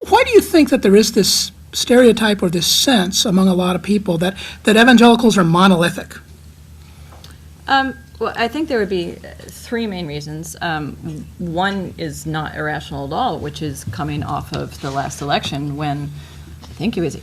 Why do you think that there is this stereotype or this sense among a lot of people that evangelicals are monolithic? Well, I think there would be three main reasons. One is not irrational at all, which is coming off of the last election when I think it was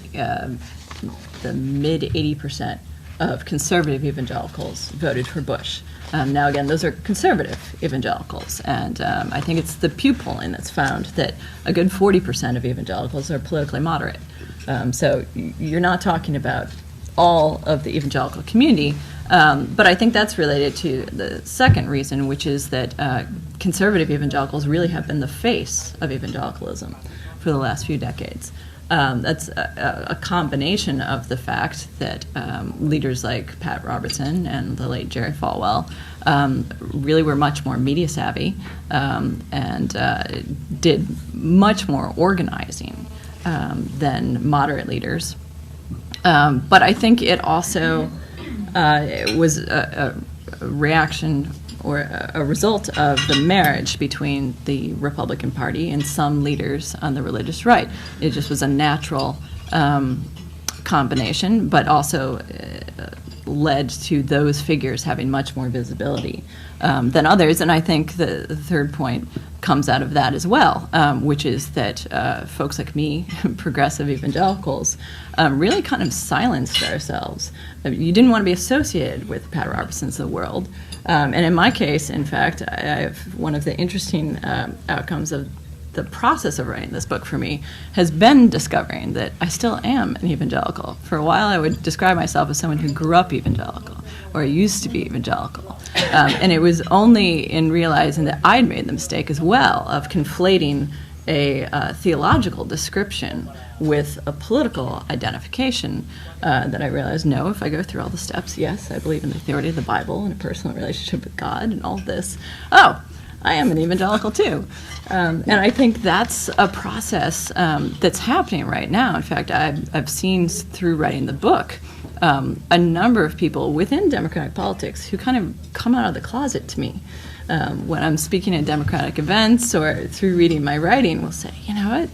the mid 80% of conservative evangelicals voted for Bush. Now, again, those are conservative evangelicals, and I think it's the Pew polling that's found that a good 40% of evangelicals are politically moderate. So you're not talking about all of the evangelical community, but I think that's related to the second reason, which is that conservative evangelicals really have been the face of evangelicalism for the last few decades. That's a combination of the fact that leaders like Pat Robertson and the late Jerry Falwell really were much more media savvy and did much more organizing than moderate leaders. But I think it also was a reaction or a result of the marriage between the Republican Party and some leaders on the religious right. It just was a natural combination, but also led to those figures having much more visibility than others. And I think the third point comes out of that as well, which is that folks like me, progressive evangelicals, really kind of silenced ourselves. You didn't want to be associated with Pat Robertson's of the world. And in my case, in fact, I have one of the interesting outcomes of the process of writing this book for me has been discovering that I still am an evangelical. For a while, I would describe myself as someone who grew up evangelical or used to be evangelical. And it was only in realizing that I'd made the mistake as well of conflating a theological description with a political identification that I realized, no, if I go through all the steps, yes, I believe in the authority of the Bible and a personal relationship with God and all this. Oh, I am an evangelical too. And I think that's a process that's happening right now. In fact, I've seen through writing the book a number of people within Democratic politics who kind of come out of the closet to me. When I'm speaking at Democratic events or through reading my writing, will say, you know what,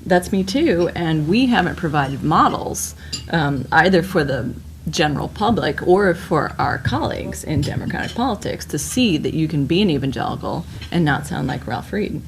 that's me too, and we haven't provided models either for the general public or for our colleagues in Democratic politics to see that you can be an evangelical and not sound like Ralph Reed.